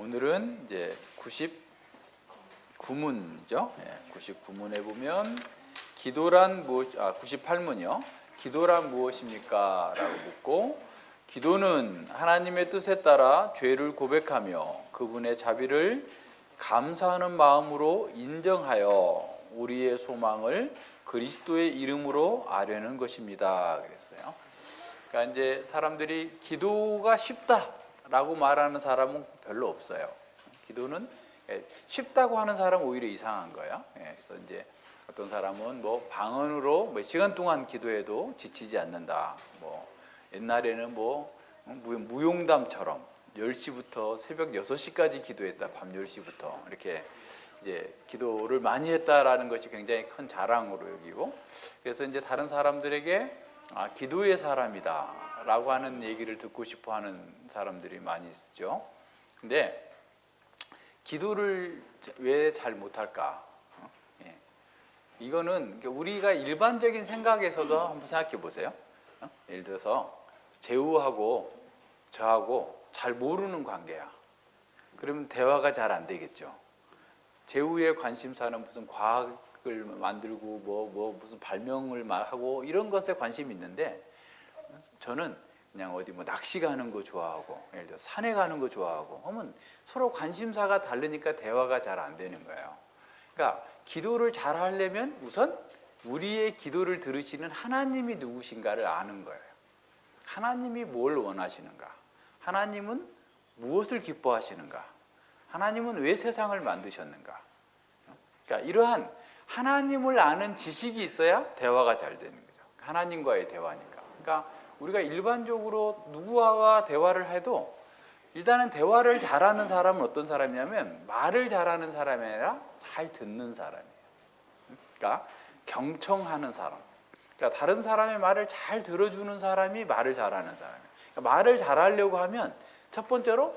오늘은 이제 99문이죠. 99문에 보면 기도란 무엇? 98문이요. 기도란 무엇입니까? 라고 묻고, 기도는 하나님의 뜻에 따라 죄를 고백하며 그분의 자비를 감사하는 마음으로 인정하여 우리의 소망을 그리스도의 이름으로 아뢰는 것입니다. 그랬어요. 그러니까 이제 사람들이 기도가 쉽다라고 말하는 사람은 별로 없어요. 기도는 쉽다고 하는 사람은 오히려 이상한 거예요. 그래서 이제 어떤 사람은 뭐 방언으로 몇 시간 동안 기도해도 지치지 않는다. 뭐 옛날에는 뭐 무용담처럼 10시부터 새벽 6시까지 기도했다. 밤 10시부터 이렇게 이제 기도를 많이 했다라는 것이 굉장히 큰 자랑으로 여기고, 그래서 이제 다른 사람들에게 기도의 사람이다라고 하는 얘기를 듣고 싶어 하는 사람들이 많이 있죠. 근데 기도를 왜 잘 못할까? 이거는 우리가 일반적인 생각에서도 한번 생각해 보세요. 예를 들어서 제후하고 저하고 잘 모르는 관계야. 그러면 대화가 잘 안 되겠죠. 제후의 관심사는 무슨 과학을 만들고 뭐 무슨 발명을 하고 이런 것에 관심이 있는데, 저는 그냥 어디 뭐 낚시 가는 거 좋아하고, 예를 들어 산에 가는 거 좋아하고 하면 서로 관심사가 다르니까 대화가 잘 안 되는 거예요. 그러니까 기도를 잘 하려면 우선 우리의 기도를 들으시는 하나님이 누구신가를 아는 거예요. 하나님이 뭘 원하시는가? 하나님은 무엇을 기뻐하시는가? 하나님은 왜 세상을 만드셨는가? 그러니까 이러한 하나님을 아는 지식이 있어야 대화가 잘 되는 거죠. 하나님과의 대화니까. 그러니까 우리가 일반적으로 누구와 대화를 해도 일단은 대화를 잘하는 사람은 어떤 사람이냐면 말을 잘하는 사람이 아니라 잘 듣는 사람이에요. 그러니까 경청하는 사람. 그러니까 다른 사람의 말을 잘 들어주는 사람이 말을 잘하는 사람이에요. 그러니까 말을 잘하려고 하면 첫 번째로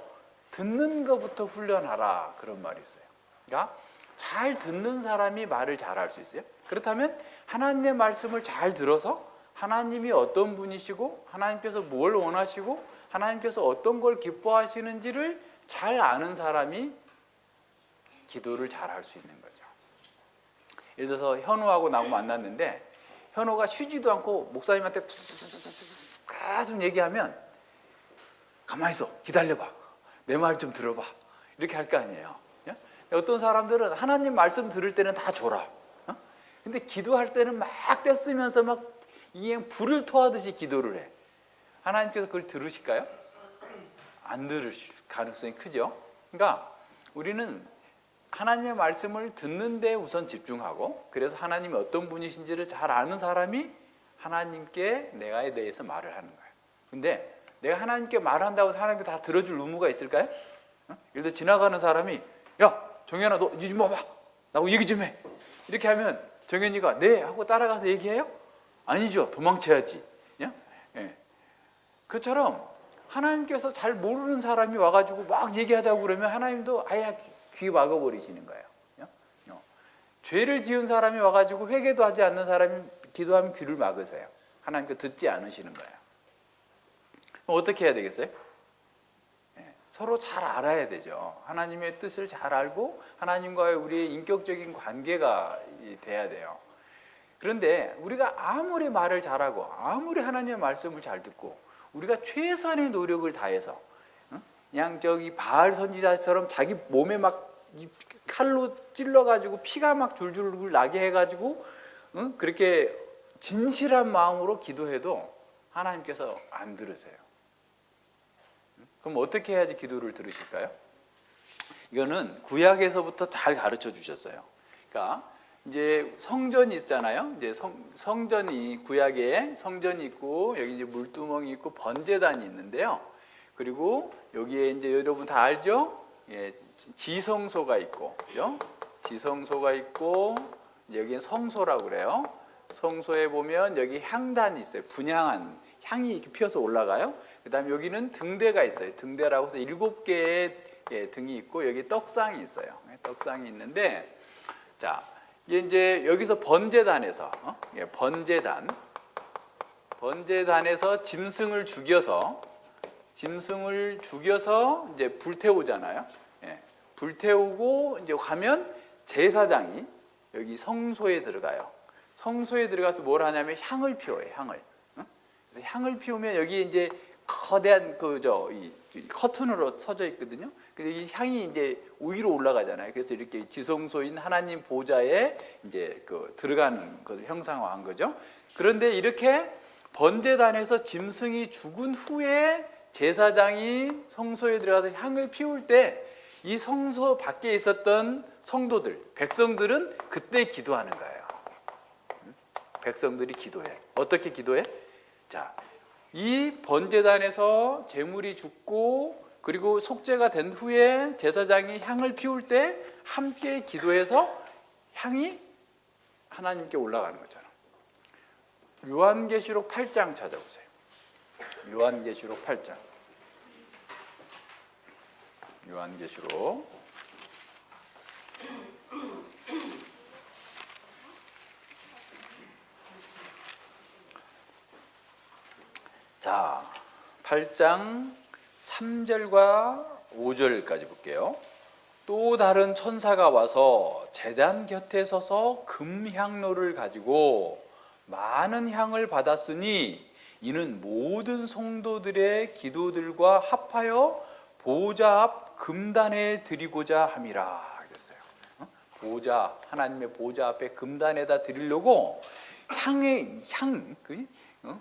듣는 것부터 훈련하라, 그런 말이 있어요. 그러니까 잘 듣는 사람이 말을 잘할 수 있어요. 그렇다면 하나님의 말씀을 잘 들어서 하나님이 어떤 분이시고 하나님께서 뭘 원하시고 하나님께서 어떤 걸 기뻐하시는지를 잘 아는 사람이 기도를 잘 할 수 있는 거죠. 예를 들어서 현우하고 나하고 만났는데 현우가 쉬지도 않고 목사님한테 계속 얘기하면 가만히 있어, 기다려봐, 내 말 좀 들어봐, 이렇게 할 거 아니에요. 어떤 사람들은 하나님 말씀 들을 때는 다 졸아. 근데 기도할 때는 막 떼쓰면서 막 이에 불을 토하듯이 기도를 해. 하나님께서 그걸 들으실까요? 안 들으실 가능성이 크죠. 그러니까 우리는 하나님의 말씀을 듣는 데 우선 집중하고, 그래서 하나님이 어떤 분이신지를 잘 아는 사람이 하나님께 내가에 대해서 말을 하는 거예요. 근데 내가 하나님께 말한다고 해서 하나님께 다 들어줄 의무가 있을까요? 예를 들어 지나가는 사람이 야 정현아 너 이리 좀 와봐, 나하고 얘기 좀 해, 이렇게 하면 정현이가 네 하고 따라가서 얘기해요? 아니죠. 도망쳐야지. 예. 그처럼 하나님께서 잘 모르는 사람이 와가지고 막 얘기하자고 그러면 하나님도 아예 귀 막아버리시는 거예요. 죄를 지은 사람이 와가지고 회개도 하지 않는 사람이 기도하면 귀를 막으세요. 하나님께 듣지 않으시는 거예요. 그럼 어떻게 해야 되겠어요? 서로 잘 알아야 되죠. 하나님의 뜻을 잘 알고 하나님과의 우리의 인격적인 관계가 돼야 돼요. 그런데 우리가 아무리 말을 잘하고 아무리 하나님의 말씀을 잘 듣고 우리가 최선의 노력을 다해서 그냥 저기 바알 선지자처럼 자기 몸에 막 칼로 찔러가지고 피가 막 줄줄 나게 해가지고 그렇게 진실한 마음으로 기도해도 하나님께서 안 들으세요. 그럼 어떻게 해야지 기도를 들으실까요? 이거는 구약에서부터 잘 가르쳐 주셨어요. 그러니까 이제 성전이 있잖아요. 이제 성전이 구약에 성전이 있고 여기 이제 물두멍이 있고 번제단이 있는데요. 그리고 여기에 이제 여러분 다 알죠? 예, 지성소가 있고, 그죠? 지성소가 있고 여기에 성소라고 그래요. 성소에 보면 여기 향단이 있어요. 분향한 향이 이렇게 피어서 올라가요. 그다음에 여기는 등대가 있어요. 등대라고 해서 7개의 등이 있고 여기 떡상이 있어요. 떡상이 있는데, 자. 이제 여기서 번제단에서 번제단에서 짐승을 죽여서 이제 불태우잖아요. 불태우고 이제 가면 제사장이 여기 성소에 들어가요. 성소에 들어가서 뭘 하냐면 향을 피워요. 향을. 그래서 향을 피우면 여기 이제 거대한 이 커튼으로 쳐져 있거든요. 근데 이 향이 이제 위로 올라가잖아요. 그래서 이렇게 지성소인 하나님 보좌에 이제 들어가는 것을 형상화한 거죠. 그런데 이렇게 번제단에서 짐승이 죽은 후에 제사장이 성소에 들어가서 향을 피울 때 이 성소 밖에 있었던 성도들, 백성들은 그때 기도하는 거예요. 백성들이 기도해. 어떻게 기도해? 자, 이 번제단에서 제물이 죽고 그리고 속죄가 된 후에 제사장이 향을 피울 때 함께 기도해서 향이 하나님께 올라가는 거잖아요. 요한계시록 8장 찾아보세요. 요한계시록 8장. 요한계시록 자, 8장 3절과 5절까지 볼게요. 또 다른 천사가 와서 제단 곁에 서서 금향로를 가지고 많은 향을 받았으니 이는 모든 성도들의 기도들과 합하여 보좌 앞 금단에 드리고자 함이라 그랬어요. 보좌, 하나님의 보좌 앞에 금단에다 드리려고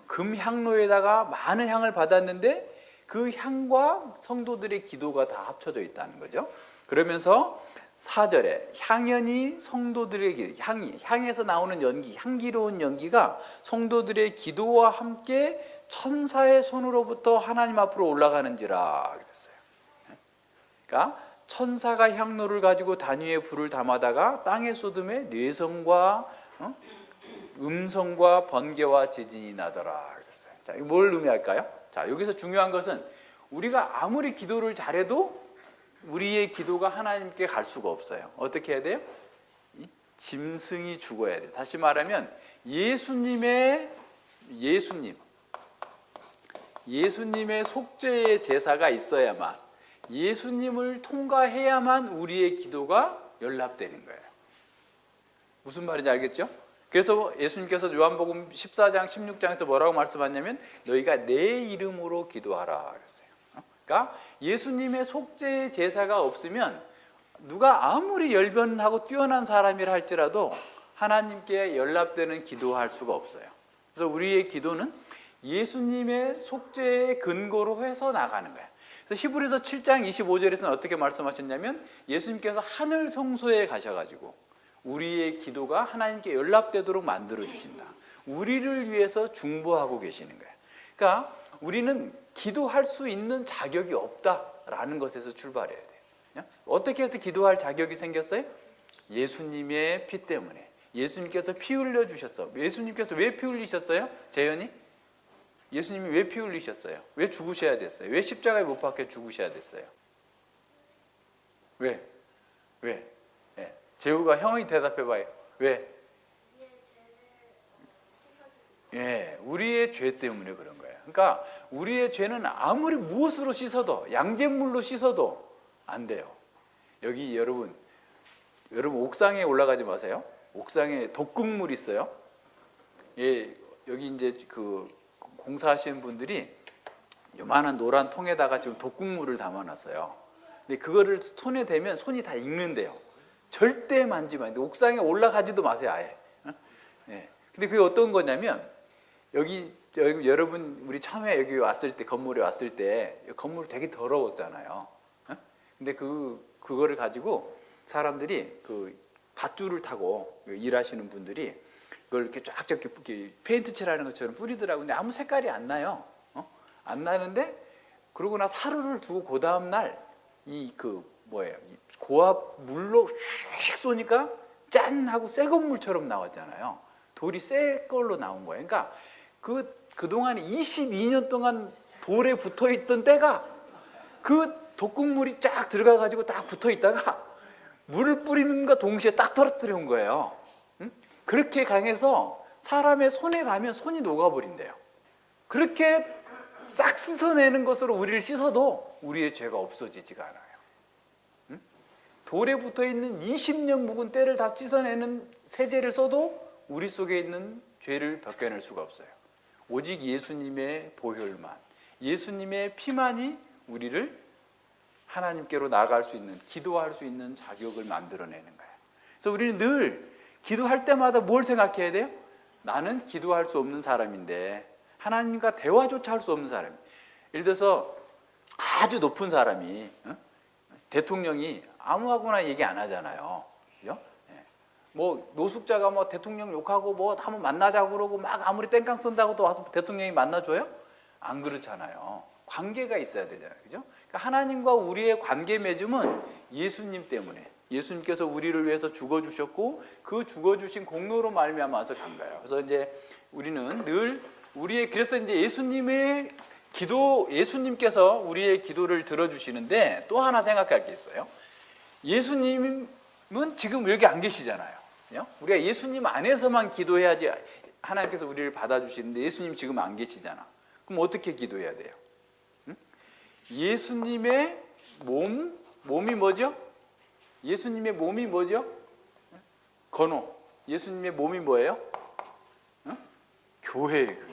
금향로에다가 많은 향을 받았는데 그 향과 성도들의 기도가 다 합쳐져 있다는 거죠. 그러면서 4절에 향연이 성도들에게 향에서 나오는 연기, 향기로운 연기가 성도들의 기도와 함께 천사의 손으로부터 하나님 앞으로 올라가는지라 그랬어요. 그러니까 천사가 향로를 가지고 단위에 불을 담아다가 땅에 쏟음에 뇌성과 음성과 번개와 지진이 나더라 그랬어요. 자, 이거 뭘 의미할까요? 자, 여기서 중요한 것은 우리가 아무리 기도를 잘해도 우리의 기도가 하나님께 갈 수가 없어요. 어떻게 해야 돼요? 짐승이 죽어야 돼요. 다시 말하면 예수님의 속죄의 제사가 있어야만, 예수님을 통과해야만 우리의 기도가 연락되는 거예요. 무슨 말인지 알겠죠? 그래서 예수님께서 요한복음 14장 16장에서 뭐라고 말씀하냐면 너희가 내 이름으로 기도하라 그랬어요. 그러니까 예수님의 속죄의 제사가 없으면 누가 아무리 열변하고 뛰어난 사람이라 할지라도 하나님께 연락되는 기도할 수가 없어요. 그래서 우리의 기도는 예수님의 속죄의 근거로 해서 나가는 거예요. 그래서 히브리서 7장 25절에서는 어떻게 말씀하셨냐면 예수님께서 하늘 성소에 가셔가지고 우리의 기도가 하나님께 연락되도록 만들어 주신다. 우리를 위해서 중보하고 계시는 거예요. 그러니까 우리는 기도할 수 있는 자격이 없다라는 것에서 출발해야 돼요. 어떻게 해서 기도할 자격이 생겼어요? 예수님의 피 때문에. 예수님께서 피 흘려 주셨어. 예수님께서 왜 피 흘리셨어요? 재현이? 예수님이 왜 피 흘리셨어요? 왜 죽으셔야 됐어요? 왜 십자가에 못 박혀 죽으셔야 됐어요? 왜? 네. 재우가 형이 대답해봐요. 왜? 예, 우리의 죄 때문에 그런 거예요. 그러니까 우리의 죄는 아무리 무엇으로 씻어도, 양잿물로 씻어도 안 돼요. 여기 여러분 옥상에 올라가지 마세요. 옥상에 독극물 있어요. 예, 여기 이제 공사하시는 분들이 요만한 노란 통에다가 지금 독극물을 담아놨어요. 근데 그거를 손에 대면 손이 다 익는데요. 절대 만지면 안 돼요. 옥상에 올라가지도 마세요, 아예. 네. 근데 그게 어떤 거냐면 여기 여러분 우리 처음에 여기 왔을 때 건물에 왔을 때 건물 되게 더러웠잖아요. 근데 그거를 가지고 사람들이 밧줄을 타고 일하시는 분들이 그걸 이렇게 쫙쫙 이렇게 페인트 칠하는 것처럼 뿌리더라고요. 근데 아무 색깔이 안 나요. 안 나는데 그러고 나서 하루를 두고 그 다음 날 이 고압 물로 휙 쏘니까 짠 하고 새 건물처럼 나왔잖아요. 돌이 새 걸로 나온 거예요. 그러니까 그동안 22년 동안 돌에 붙어 있던 때가 그 독극물이 쫙 들어가 가지고 딱 붙어 있다가 물을 뿌리는과 동시에 딱 떨어뜨려 온 거예요. 그렇게 강해서 사람의 손에 닿으면 손이 녹아버린대요. 그렇게 싹 씻어내는 것으로 우리를 씻어도 우리의 죄가 없어지지가 않아요. 돌에 붙어 있는 20년 묵은 때를 다 씻어내는 세제를 써도 우리 속에 있는 죄를 벗겨낼 수가 없어요. 오직 예수님의 보혈만, 예수님의 피만이 우리를 하나님께로 나아갈 수 있는, 기도할 수 있는 자격을 만들어내는 거예요. 그래서 우리는 늘 기도할 때마다 뭘 생각해야 돼요? 나는 기도할 수 없는 사람인데, 하나님과 대화조차 할 수 없는 사람. 예를 들어서 아주 높은 사람이, 대통령이 아무하고나 얘기 안 하잖아요. 그죠? 뭐 노숙자가 뭐 대통령 욕하고 뭐 한번 만나자고 그러고 막 아무리 땡깡 쓴다고 또 와서 대통령이 만나줘요? 안 그렇잖아요. 관계가 있어야 되잖아요. 그죠? 그러니까 하나님과 우리의 관계 맺음은 예수님 때문에, 예수님께서 우리를 위해서 죽어주셨고 그 죽어주신 공로로 말미암아서 간 거예요. 그래서 이제 우리는 늘 그래서 이제 예수님의 기도, 예수님께서 우리의 기도를 들어주시는데 또 하나 생각할 게 있어요. 예수님은 지금 여기 안 계시잖아요. 우리가 예수님 안에서만 기도해야지 하나님께서 우리를 받아주시는데 예수님 지금 안 계시잖아. 그럼 어떻게 기도해야 돼요? 예수님의 몸이 뭐죠? 예수님의 몸이 뭐죠? 건호. 예수님의 몸이 뭐예요? 교회예요.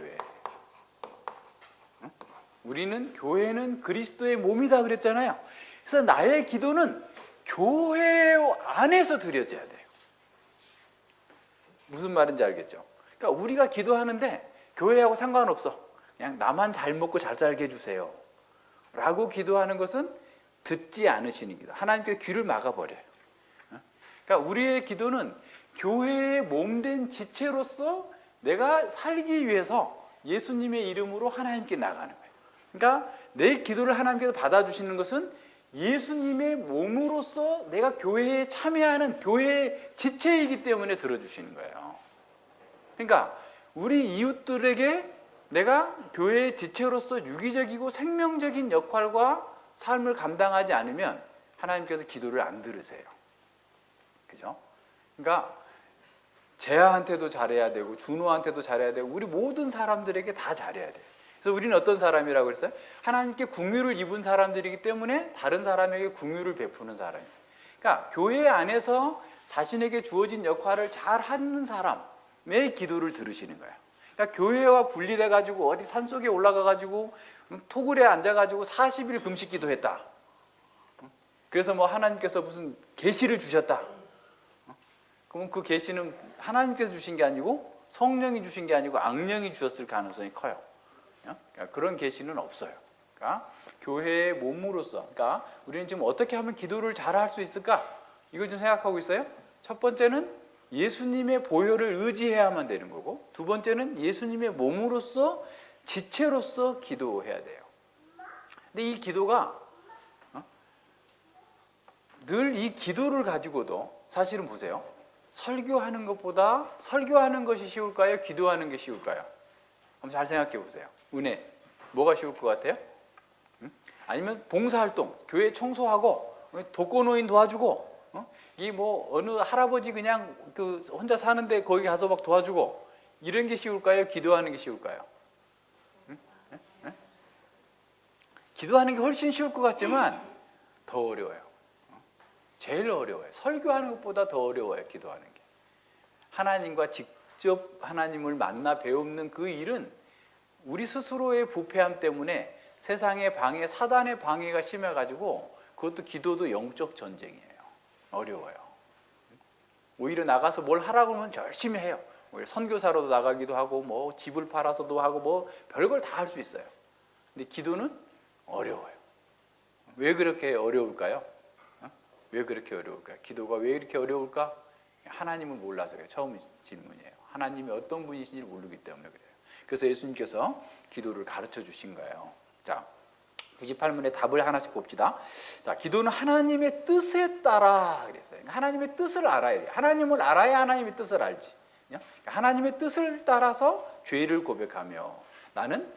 우리는 교회는 그리스도의 몸이다 그랬잖아요. 그래서 나의 기도는 교회 안에서 드려져야 돼요. 무슨 말인지 알겠죠? 그러니까 우리가 기도하는데 교회하고 상관없어. 그냥 나만 잘 먹고 잘 살게 해주세요 라고 기도하는 것은 듣지 않으시는 기도. 하나님께 귀를 막아버려요. 그러니까 우리의 기도는 교회의 몸된 지체로서 내가 살기 위해서 예수님의 이름으로 하나님께 나가는 거예요. 그러니까 내 기도를 하나님께서 받아주시는 것은 예수님의 몸으로서 내가 교회에 참여하는 교회의 지체이기 때문에 들어주시는 거예요. 그러니까 우리 이웃들에게 내가 교회의 지체로서 유기적이고 생명적인 역할과 삶을 감당하지 않으면 하나님께서 기도를 안 들으세요. 그죠? 그러니까 재하한테도 잘해야 되고 준호한테도 잘해야 되고 우리 모든 사람들에게 다 잘해야 돼요. 그래서 우리는 어떤 사람이라고 그랬어요? 하나님께 궁유를 입은 사람들이기 때문에 다른 사람에게 궁유를 베푸는 사람이에요. 그러니까 교회 안에서 자신에게 주어진 역할을 잘 하는 사람의 기도를 들으시는 거예요. 그러니까 교회와 분리돼 가지고 어디 산속에 올라가 가지고 토굴에 앉아 가지고 40일 금식 기도했다. 그래서 뭐 하나님께서 무슨 계시를 주셨다. 그러면 그 계시는 하나님께서 주신 게 아니고 성령이 주신 게 아니고 악령이 주셨을 가능성이 커요. 그러니까 그런 계시는 없어요. 그러니까 교회의 몸으로서, 그러니까 우리는 지금 어떻게 하면 기도를 잘 할 수 있을까? 이걸 좀 생각하고 있어요. 첫 번째는 예수님의 보혈을 의지해야만 되는 거고, 두 번째는 예수님의 몸으로서 지체로서 기도해야 돼요. 근데 이 기도가 늘 이 기도를 가지고도 사실은 보세요. 설교하는 것보다 설교하는 것이 쉬울까요? 기도하는 게 쉬울까요? 한번 잘 생각해 보세요. 은혜, 뭐가 쉬울 것 같아요? 아니면 봉사활동, 교회 청소하고 독거노인 도와주고, 이 뭐 어느 할아버지 그냥 그 혼자 사는데 거기 가서 막 도와주고, 이런 게 쉬울까요? 기도하는 게 쉬울까요? 기도하는 게 훨씬 쉬울 것 같지만 더 어려워요. 제일 어려워요. 설교하는 것보다 더 어려워요. 기도하는 게. 하나님과 직접 하나님을 만나 배우는 그 일은 우리 스스로의 부패함 때문에 세상의 방해, 사단의 방해가 심해가지고 그것도 기도도 영적 전쟁이에요. 어려워요. 오히려 나가서 뭘 하라고 하면 열심히 해요. 오히려 선교사로도 나가기도 하고 뭐 집을 팔아서도 하고 뭐 별걸 다 할 수 있어요. 근데 기도는 어려워요. 왜 그렇게 어려울까요? 왜 그렇게 어려울까요? 기도가 왜 이렇게 어려울까? 하나님을 몰라서 그래요. 처음 질문이에요. 하나님이 어떤 분이신지를 모르기 때문에 그래요. 그래서 예수님께서 기도를 가르쳐 주신 거예요. 자, 98문의 답을 하나씩 봅시다. 자, 기도는 하나님의 뜻에 따라 그랬어요. 하나님의 뜻을 알아야 돼요. 하나님을 알아야 하나님의 뜻을 알지. 하나님의 뜻을 따라서 죄를 고백하며 나는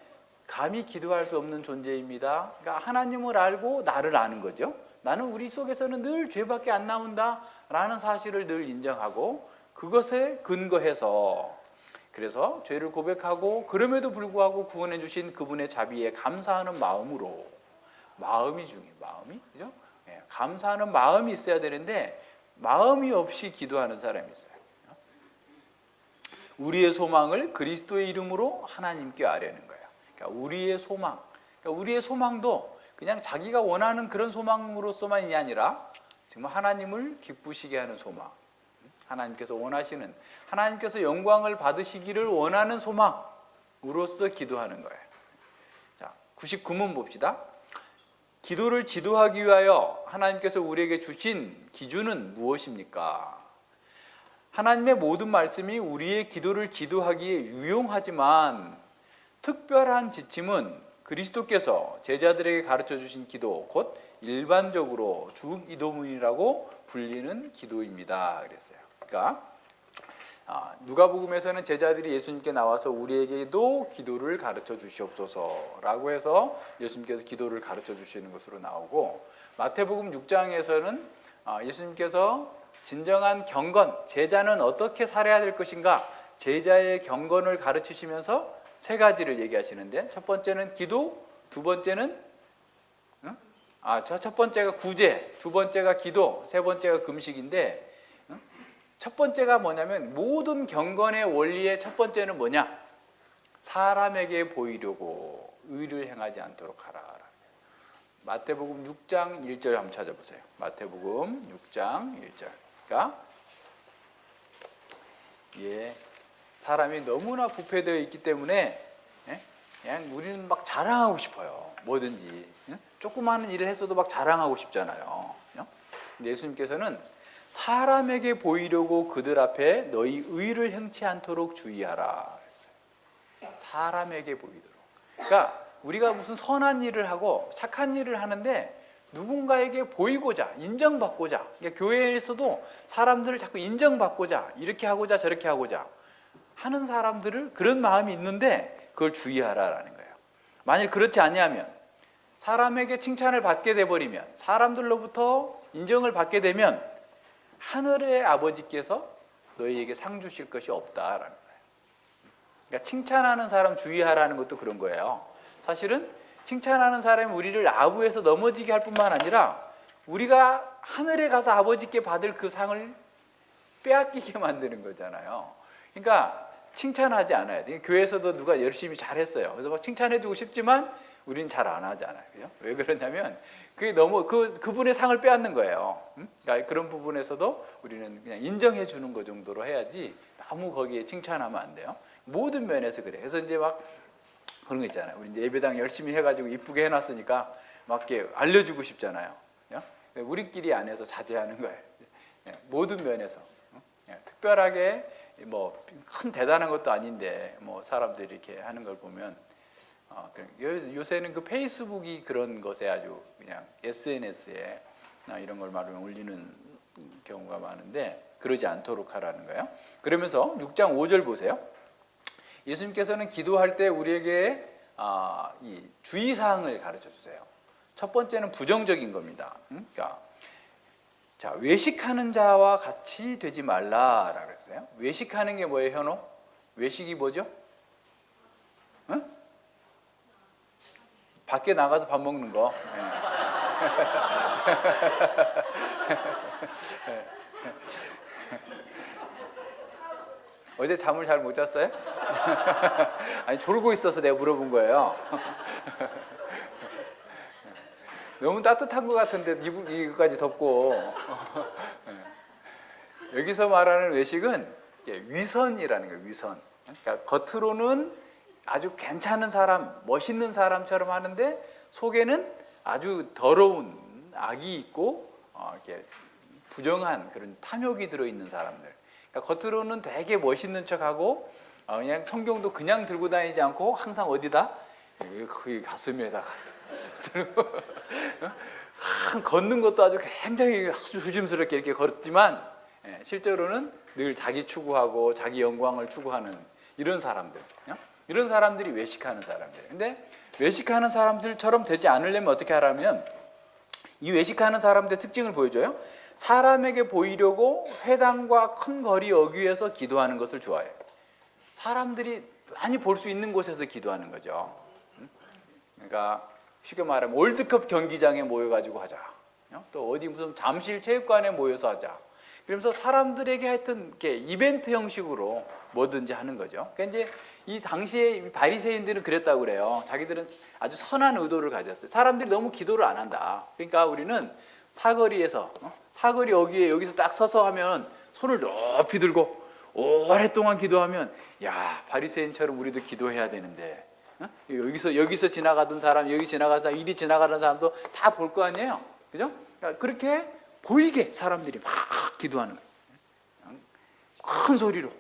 감히 기도할 수 없는 존재입니다. 그러니까 하나님을 알고 나를 아는 거죠. 나는 우리 속에서는 늘 죄밖에 안 나온다라는 사실을 늘 인정하고 그것에 근거해서 그래서 죄를 고백하고 그럼에도 불구하고 구원해 주신 그분의 자비에 감사하는 마음으로 마음이 중요해요. 마음이 그죠? 감사하는 마음이 있어야 되는데 마음이 없이 기도하는 사람이 있어요. 우리의 소망을 그리스도의 이름으로 하나님께 아뢰는 거예요. 그러니까 우리의 소망, 그러니까 우리의 소망도 그냥 자기가 원하는 그런 소망으로서만이 아니라 정말 하나님을 기쁘시게 하는 소망, 하나님께서 원하시는, 하나님께서 영광을 받으시기를 원하는 소망으로서 기도하는 거예요. 자, 99문 봅시다. 기도를 지도하기 위하여 하나님께서 우리에게 주신 기준은 무엇입니까? 하나님의 모든 말씀이 우리의 기도를 지도하기에 유용하지만 특별한 지침은 그리스도께서 제자들에게 가르쳐 주신 기도, 곧 일반적으로 주기도문이라고 불리는 기도입니다. 그랬어요. 그러니까 누가복음에서는 제자들이 예수님께 나와서 우리에게도 기도를 가르쳐 주시옵소서라고 해서 예수님께서 기도를 가르쳐 주시는 것으로 나오고, 마태복음 6장에서는 예수님께서 진정한 경건, 제자는 어떻게 살아야 될 것인가, 제자의 경건을 가르치시면서 세 가지를 얘기하시는데, 첫 번째는 기도, 두 번째는 첫 번째가 구제, 두 번째가 기도, 세 번째가 금식인데, 첫 번째가 뭐냐면 모든 경건의 원리의 첫 번째는 뭐냐? 사람에게 보이려고 의를 행하지 않도록 하라. 마태복음 6장 1절 한번 찾아보세요. 마태복음 6장 1절. 그러니까 사람이 너무나 부패되어 있기 때문에 그냥 우리는 막 자랑하고 싶어요. 뭐든지 조그마한 일을 했어도 막 자랑하고 싶잖아요. 근데 예수님께서는 사람에게 보이려고 그들 앞에 너희 의를 행치 않도록 주의하라 했어요. 사람에게 보이도록. 그러니까 우리가 무슨 선한 일을 하고 착한 일을 하는데 누군가에게 보이고자, 인정받고자, 그러니까 교회에서도 사람들을 자꾸 인정받고자, 이렇게 하고자 저렇게 하고자 하는 사람들을, 그런 마음이 있는데 그걸 주의하라라는 거예요. 만일 그렇지 아니하면, 사람에게 칭찬을 받게 돼버리면, 사람들로부터 인정을 받게 되면 하늘의 아버지께서 너희에게 상 주실 것이 없다라는 거예요. 그러니까 칭찬하는 사람 주의하라는 것도 그런 거예요. 사실은 칭찬하는 사람이 우리를 아부에서 넘어지게 할 뿐만 아니라 우리가 하늘에 가서 아버지께 받을 그 상을 빼앗기게 만드는 거잖아요. 그러니까 칭찬하지 않아야 돼요. 교회에서도 누가 열심히 잘했어요. 그래서 막 칭찬해주고 싶지만 우리는 잘 안 하잖아요. 왜 그러냐면 그게 너무 그분의 상을 빼앗는 거예요. 그러니까 그런 부분에서도 우리는 그냥 인정해 주는 것 정도로 해야지 너무 거기에 칭찬하면 안 돼요. 모든 면에서 그래. 그래서 이제 막 그런 거 있잖아요. 우리 이제 예배당 열심히 해가지고 이쁘게 해놨으니까 막 이렇게 알려주고 싶잖아요. 우리끼리 안에서 자제하는 거예요. 모든 면에서 특별하게 뭐 큰 대단한 것도 아닌데 뭐 사람들이 이렇게 하는 걸 보면 요새는 그 페이스북이 그런 것에 아주 그냥 SNS에 이런 걸 말하면 올리는 경우가 많은데 그러지 않도록 하라는 거예요. 그러면서 6장 5절 보세요. 예수님께서는 기도할 때 우리에게 이 주의사항을 가르쳐 주세요. 첫 번째는 부정적인 겁니다. 그러니까 자, 외식하는 자와 같이 되지 말라라고 했어요. 외식하는 게 뭐예요, 현호? 외식이 뭐죠? 응? 밖에 나가서 밥 먹는 거. 어제 잠을 잘 못 잤어요? 아니, 졸고 있어서 내가 물어본 거예요. 너무 따뜻한 것 같은데 이거까지 덥고. 여기서 말하는 외식은 위선이라는 거예요. 위선. 그러니까 겉으로는 아주 괜찮은 사람, 멋있는 사람처럼 하는데 속에는 아주 더러운 악이 있고 이렇게 부정한 그런 탐욕이 들어있는 사람들. 그러니까 겉으로는 되게 멋있는 척하고 그냥 성경도 그냥 들고 다니지 않고 항상 어디다? 그 가슴에다가 들고 걷는 것도 아주 굉장히 아주 조심스럽게 이렇게 걷지만 실제로는 늘 자기 추구하고 자기 영광을 추구하는 이런 사람들. 이런 사람들이 외식하는 사람들. 근데 외식하는 사람들처럼 되지 않으려면 어떻게 하라면 이 외식하는 사람들의 특징을 보여줘요. 사람에게 보이려고 회당과 큰 거리 어귀에서 기도하는 것을 좋아해요. 사람들이 많이 볼 수 있는 곳에서 기도하는 거죠. 그러니까 쉽게 말하면 월드컵 경기장에 모여가지고 하자. 또 어디 무슨 잠실 체육관에 모여서 하자. 그러면서 사람들에게 하여튼 이렇게 이벤트 형식으로 뭐든지 하는 거죠. 그러니까 이제 이 당시에 바리새인들은 그랬다고 그래요. 자기들은 아주 선한 의도를 가졌어요. 사람들이 너무 기도를 안 한다. 그러니까 우리는 사거리에서 사거리 여기서 딱 서서 하면 손을 높이 들고 오랫동안 기도하면 야 바리새인처럼 우리도 기도해야 되는데 여기서 지나가던 사람 여기 지나가던 사람 이리 지나가는 사람도 다 볼 거 아니에요. 그죠? 그러니까 그렇게 보이게 사람들이 막 기도하는 거예요. 큰 소리로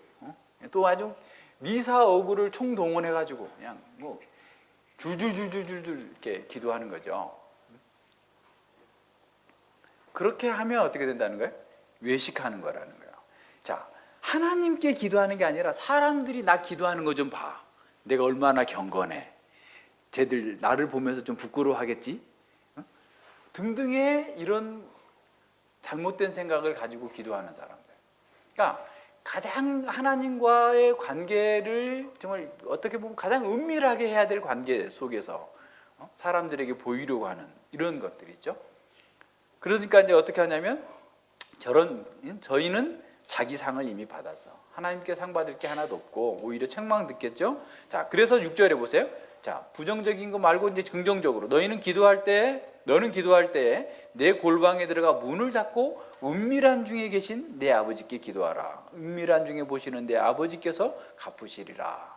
또 아주 미사 어구를 총동원해 가지고 그냥 뭐 줄줄줄줄줄 이렇게 기도하는 거죠. 그렇게 하면 어떻게 된다는 거예요? 외식하는 거라는 거예요. 자, 하나님께 기도하는 게 아니라 사람들이 나 기도하는 거 좀 봐. 내가 얼마나 경건해. 쟤들 나를 보면서 좀 부끄러워하겠지? 등등의 이런 잘못된 생각을 가지고 기도하는 사람들. 그러니까 가장 하나님과의 관계를 정말 어떻게 보면 가장 은밀하게 해야 될 관계 속에서 사람들에게 보이려고 하는 이런 것들이 있죠. 그러니까 이제 어떻게 하냐면 저희는 자기 상을 이미 받았어. 하나님께 상 받을 게 하나도 없고 오히려 책망 듣겠죠. 자, 그래서 6절에 보세요. 자, 부정적인 거 말고 이제 긍정적으로 너는 기도할 때 내 골방에 들어가 문을 닫고 은밀한 중에 계신 내 아버지께 기도하라. 은밀한 중에 보시는 내 아버지께서 갚으시리라.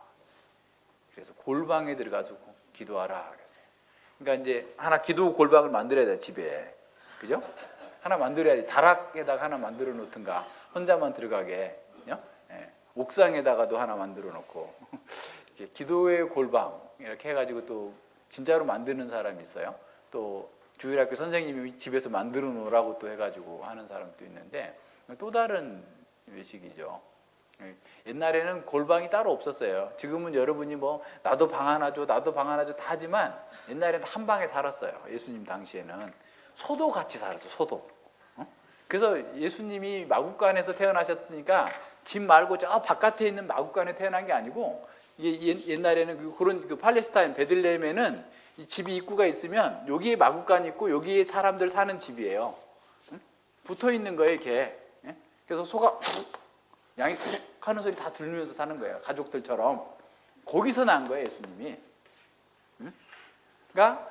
그래서 골방에 들어가서 기도하라 그랬어요. 그러니까 이제 하나 기도 골방을 만들어야 돼 집에. 그죠? 하나 만들어야지. 다락에다가 하나 만들어 놓든가 혼자만 들어가게. 옥상에다가도 하나 만들어 놓고 기도의 골방 이렇게 해가지고 또 진짜로 만드는 사람이 있어요. 또 주일학교 선생님이 집에서 만들어 놓으라고 또 해가지고 하는 사람도 있는데 또 다른 외식이죠. 옛날에는 골방이 따로 없었어요. 지금은 여러분이 뭐 나도 방 하나 줘 다 하지만 옛날에는 한 방에 살았어요. 예수님 당시에는 소도 같이 살았어. 소도. 그래서 예수님이 마국간에서 태어나셨으니까 집 말고 저 바깥에 있는 마국간에 태어난 게 아니고 옛날에는 그런 팔레스타인 베들레헴에는 이 집이 입구가 있으면 여기에 마국간이 있고 여기에 사람들 사는 집이에요. 붙어 있는 거예요, 이렇게. 그래서 소가 양이 하는 소리 다 들으면서 사는 거예요. 가족들처럼. 거기서 난 거예요, 예수님이. 그러니까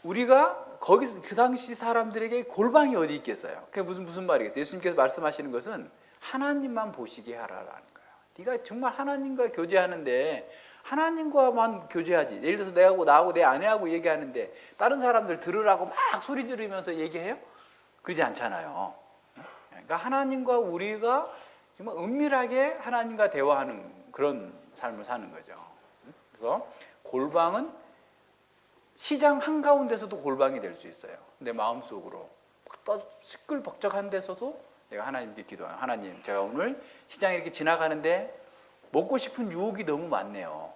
우리가 거기서 그 당시 사람들에게 골방이 어디 있겠어요? 그게 무슨 말이겠어요? 예수님께서 말씀하시는 것은 하나님만 보시게 하라라는 거예요. 네가 정말 하나님과 교제하는데 하나님과만 교제하지. 예를 들어서 나하고 내 아내하고 얘기하는데 다른 사람들 들으라고 막 소리 지르면서 얘기해요? 그러지 않잖아요. 그러니까 하나님과 우리가 정말 은밀하게 하나님과 대화하는 그런 삶을 사는 거죠. 그래서 골방은 시장 한가운데서도 골방이 될 수 있어요. 내 마음속으로 시끌벅적한 데서도 내가 하나님께 기도해요. 하나님, 제가 오늘 시장에 이렇게 지나가는데 먹고 싶은 유혹이 너무 많네요.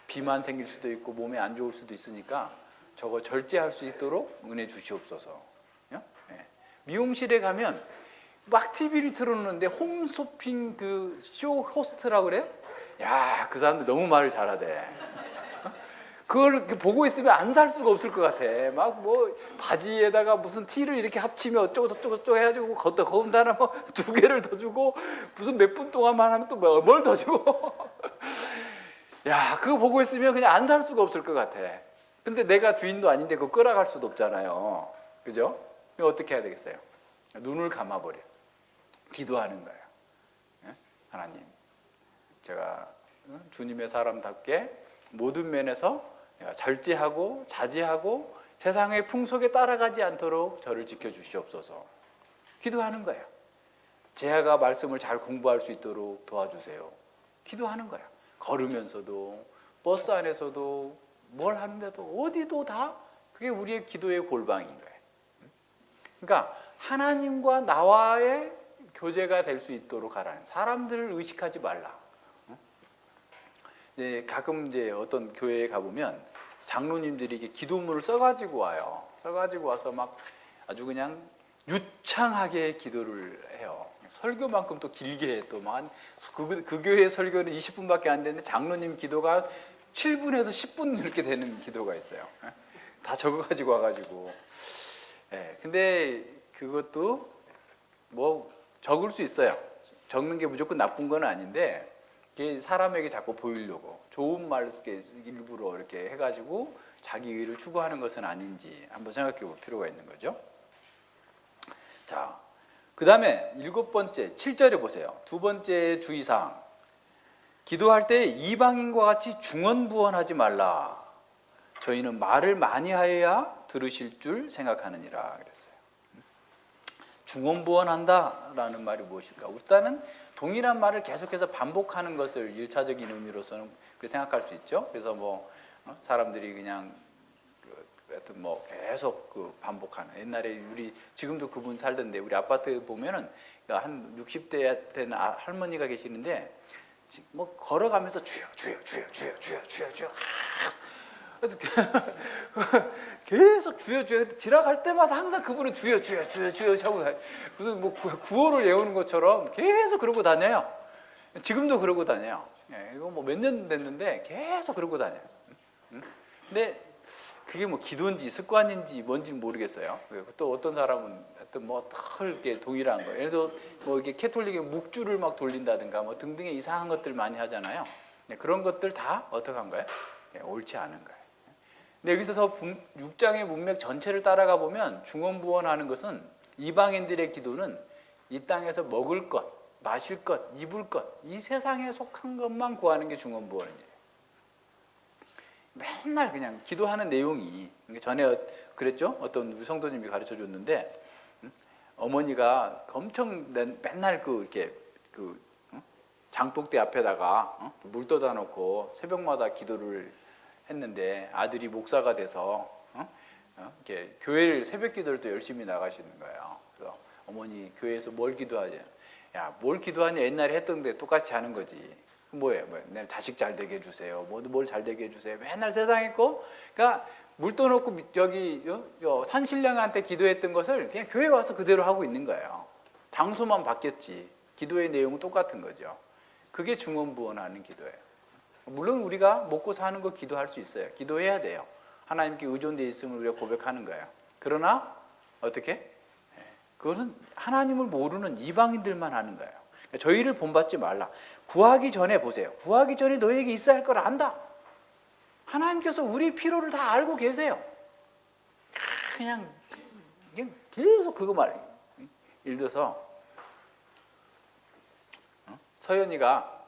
비만 생길 수도 있고 몸에 안 좋을 수도 있으니까 저거 절제할 수 있도록 은혜 주시옵소서. 미용실에 가면 막 TV를 틀어놓는데 홈쇼핑 그 쇼 호스트라고 그래요? 야, 그 사람들 너무 말을 잘하대. 그걸 보고 있으면 안 살 수가 없을 것 같아. 막 뭐 바지에다가 무슨 티를 이렇게 합치면 어쩌고 저쩌고 해가지고 거기다가 뭐 2개를 더 주고 무슨 몇 분 동안만 하면 또 뭘 더 주고. 야, 그거 보고 있으면 그냥 안 살 수가 없을 것 같아. 근데 내가 주인도 아닌데 그거 끌어갈 수도 없잖아요. 그죠? 어떻게 해야 되겠어요? 눈을 감아버려. 기도하는 거예요. 하나님, 제가 주님의 사람답게 모든 면에서 내가 절제하고 자제하고 세상의 풍속에 따라가지 않도록 저를 지켜주시옵소서. 기도하는 거예요. 제가 말씀을 잘 공부할 수 있도록 도와주세요. 기도하는 거예요. 걸으면서도 버스 안에서도 뭘 하는데도 어디도 다 그게 우리의 기도의 골방인 거예요. 그러니까 하나님과 나와의 교제가 될 수 있도록 하라는, 사람들을 의식하지 말라. 가끔 이제 어떤 교회에 가보면 장로님들이 이게 기도문을 써가지고 와요. 써가지고 와서 막 아주 그냥 유창하게 기도를 해요. 설교만큼 또 길게 또 막 그 교회 설교는 20분밖에 안 되는데 장로님 기도가 7분에서 10분 이렇게 되는 기도가 있어요. 다 적어가지고 와가지고 예, 근데 그것도 뭐 적을 수 있어요. 적는 게 무조건 나쁜 건 아닌데 이게 사람에게 자꾸 보이려고 좋은 말 이렇게 일부러 이렇게 해가지고 자기 의를 추구하는 것은 아닌지 한번 생각해 볼 필요가 있는 거죠. 자, 그 다음에 7번째 7절에 보세요. 두 번째 주의사항. 기도할 때 이방인과 같이 중언부언하지 말라. 저희는 말을 많이 하여야 들으실 줄 생각하느니라 그랬어요. 중언부언한다라는 말이 무엇일까? 일단은 동일한 말을 계속해서 반복하는 것을 일차적인 의미로서는 그렇게 생각할 수 있죠. 그래서 뭐 사람들이 그냥 하여튼 뭐 계속 그 반복하는, 옛날에 우리 지금도 그분 살던데 우리 아파트에 보면은 한 60대 된 할머니가 계시는데 뭐 걸어가면서 주여 주여 주여 주여 주여 주여 주여 계속 주여 주여 지나갈 때마다 항상 그분은 주여 주여 주여 주여 하고 무슨 뭐 구호를 외우는 것처럼 계속 그러고 다녀요. 지금도 그러고 다녀요. 이거 뭐 몇 년 됐는데 계속 그러고 다녀요. 근데 그게 뭐 기도인지 습관인지 뭔지 모르겠어요. 또 어떤 사람은 하여튼 뭐 이렇게 동일한 거. 예를 들어 뭐 이게 캐톨릭의 묵주를 막 돌린다든가 뭐 등등의 이상한 것들 많이 하잖아요. 그런 것들 다 어떻게 한 거예요? 옳지 않은 거예요. 근데 여기서 6장의 문맥 전체를 따라가 보면 중언부언하는 것은 이방인들의 기도는 이 땅에서 먹을 것, 마실 것, 입을 것, 이 세상에 속한 것만 구하는 게 중언부언이에요. 맨날 그냥 기도하는 내용이, 전에 그랬죠? 어떤 우리 성도님이 가르쳐 줬는데 어머니가 엄청 맨날 이렇게 장독대 앞에다가 물 떠다 놓고 새벽마다 기도를 했는데 아들이 목사가 돼서 이렇게 교회를 새벽 기도를 또 열심히 나가시는 거예요. 그래서 어머니 교회에서 뭘 기도하지? 야, 뭘 기도하냐? 옛날에 했던 데 똑같이 하는 거지. 뭐예요? 맨날 자식 잘 되게 해주세요. 뭘 잘 되게 해주세요. 맨날 세상에 거. 그러니까 물 떠놓고 저기 산신령한테 기도했던 것을 그냥 교회 와서 그대로 하고 있는 거예요. 장소만 바뀌었지. 기도의 내용은 똑같은 거죠. 그게 중언부언하는 기도예요. 물론 우리가 먹고 사는 거 기도할 수 있어요. 기도해야 돼요. 하나님께 의존되어 있음을 우리가 고백하는 거예요. 그러나 어떻게? 그것은 하나님을 모르는 이방인들만 하는 거예요. 그러니까 저희를 본받지 말라. 구하기 전에 보세요. 구하기 전에 너에게 있어야 할 걸 안다. 하나님께서 우리 필요를 다 알고 계세요. 그냥 계속 그거 말해요. 예를 들어서 서연이가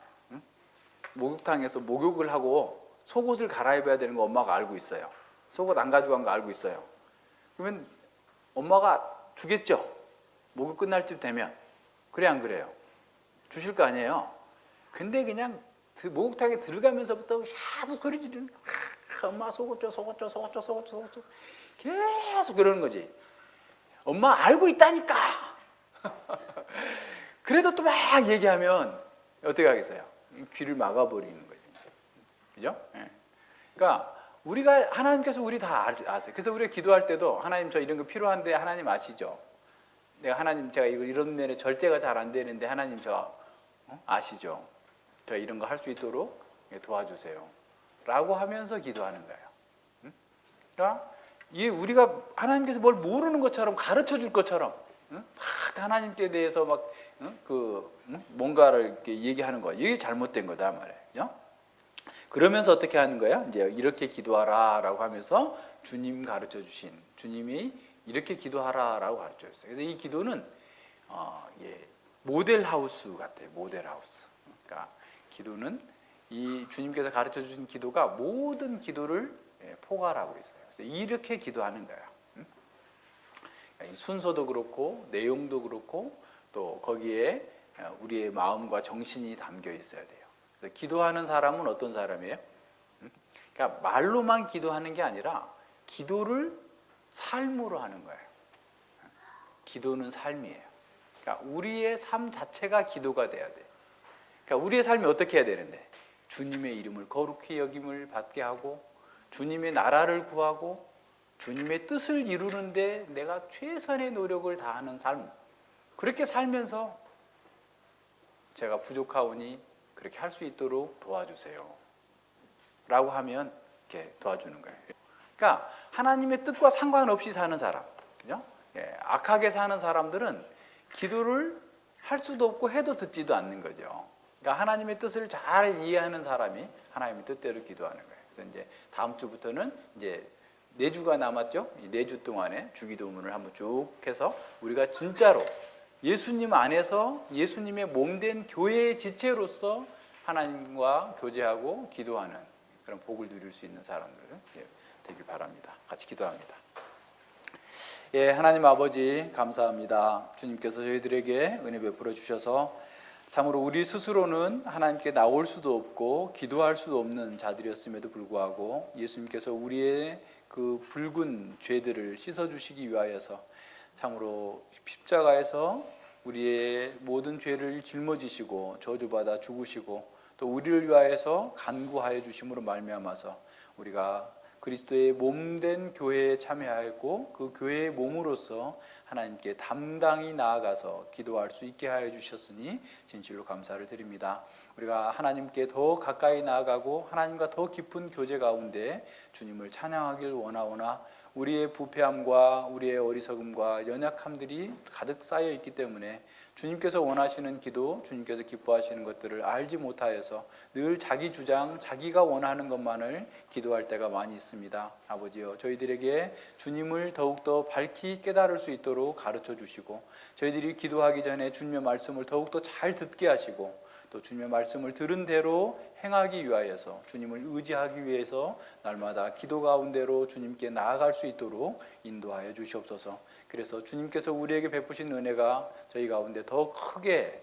목욕탕에서 목욕을 하고 속옷을 갈아입어야 되는 거 엄마가 알고 있어요. 속옷 안 가져간 거 알고 있어요. 그러면 엄마가 주겠죠. 목욕 끝날 쯤 되면. 그래 안 그래요? 주실 거 아니에요. 근데 그냥 목욕탕에 들어가면서부터 계속 소리 지르는 엄마 속옷 줘 속옷 줘 속옷 줘 속옷 줘 속옷 줘 계속 그러는 거지. 엄마 알고 있다니까. 그래도 또 막 얘기하면 어떻게 하겠어요? 귀를 막아버리는 거죠. 그죠? 네. 그러니까 우리가 하나님께서 우리 다 아세요. 그래서 우리가 기도할 때도 하나님 저 이런 거 필요한데 하나님 아시죠? 내가 하나님 제가 이런 면에 절제가 잘 안 되는데 하나님 저 아시죠? 저 이런 거 할 수 있도록 도와주세요. 라고 하면서 기도하는 거예요. 그러니까 이게 우리가 하나님께서 뭘 모르는 것처럼 가르쳐 줄 것처럼 막 하나님께 대해서 막 뭔가를 이렇게 얘기하는 거, 이게 잘못된 거다 말이에요. 그러면서 어떻게 하는 거야? 이제 이렇게 기도하라라고 하면서 주님 가르쳐 주신, 주님이 이렇게 기도하라라고 가르쳐 줬어요. 그래서 이 기도는 모델 하우스 같아요. 모델 하우스. 그러니까 기도는 이 주님께서 가르쳐 주신 기도가 모든 기도를 포괄하고 있어요. 그래서 이렇게 기도하는 거예요. 순서도 그렇고 내용도 그렇고 또 거기에 우리의 마음과 정신이 담겨 있어야 돼요. 그래서 기도하는 사람은 어떤 사람이에요? 그러니까 말로만 기도하는 게 아니라 기도를 삶으로 하는 거예요. 기도는 삶이에요. 그러니까 우리의 삶 자체가 기도가 돼야 돼요. 그러니까 우리의 삶이 어떻게 해야 되는데? 주님의 이름을 거룩히 여김을 받게 하고 주님의 나라를 구하고 주님의 뜻을 이루는데 내가 최선의 노력을 다하는 삶. 그렇게 살면서 제가 부족하오니 그렇게 할 수 있도록 도와주세요. 라고 하면 이렇게 도와주는 거예요. 그러니까 하나님의 뜻과 상관없이 사는 사람. 그죠? 악하게 사는 사람들은 기도를 할 수도 없고 해도 듣지도 않는 거죠. 그러니까 하나님의 뜻을 잘 이해하는 사람이 하나님의 뜻대로 기도하는 거예요. 그래서 이제 다음 주부터는 이제 4주가 남았죠. 이 4주 동안에 주기도문을 한번 쭉 해서 우리가 진짜로 예수님 안에서 예수님의 몸된 교회의 지체로서 하나님과 교제하고 기도하는 그런 복을 누릴 수 있는 사람들 되길 바랍니다. 같이 기도합니다. 하나님 아버지 감사합니다. 주님께서 저희들에게 은혜 베풀어 주셔서 참으로 우리 스스로는 하나님께 나올 수도 없고 기도할 수도 없는 자들이었음에도 불구하고 예수님께서 우리의 그 붉은 죄들을 씻어주시기 위하여서 참으로 십자가에서 우리의 모든 죄를 짊어지시고 저주받아 죽으시고 또 우리를 위하여서 간구하여 주심으로 말미암아서 우리가 그리스도의 몸된 교회에 참여하였고 그 교회의 몸으로서 하나님께 담당히 나아가서 기도할 수 있게 하여 주셨으니 진실로 감사를 드립니다. 우리가 하나님께 더 가까이 나아가고 하나님과 더 깊은 교제 가운데 주님을 찬양하길 원하오나 우리의 부패함과 우리의 어리석음과 연약함들이 가득 쌓여 있기 때문에 주님께서 원하시는 기도, 주님께서 기뻐하시는 것들을 알지 못하여서 늘 자기 주장, 자기가 원하는 것만을 기도할 때가 많이 있습니다. 아버지여, 저희들에게 주님을 더욱더 밝히 깨달을 수 있도록 가르쳐 주시고 저희들이 기도하기 전에 주님의 말씀을 더욱더 잘 듣게 하시고 또 주님의 말씀을 들은 대로 행하기 위하여서 주님을 의지하기 위해서 날마다 기도 가운데로 주님께 나아갈 수 있도록 인도하여 주시옵소서. 그래서 주님께서 우리에게 베푸신 은혜가 저희 가운데 더 크게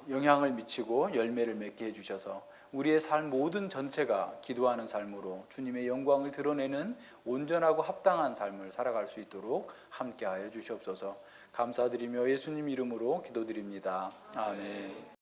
영향을 미치고 열매를 맺게 해주셔서 우리의 삶 모든 전체가 기도하는 삶으로 주님의 영광을 드러내는 온전하고 합당한 삶을 살아갈 수 있도록 함께하여 주시옵소서. 감사드리며 예수님 이름으로 기도드립니다. 아멘.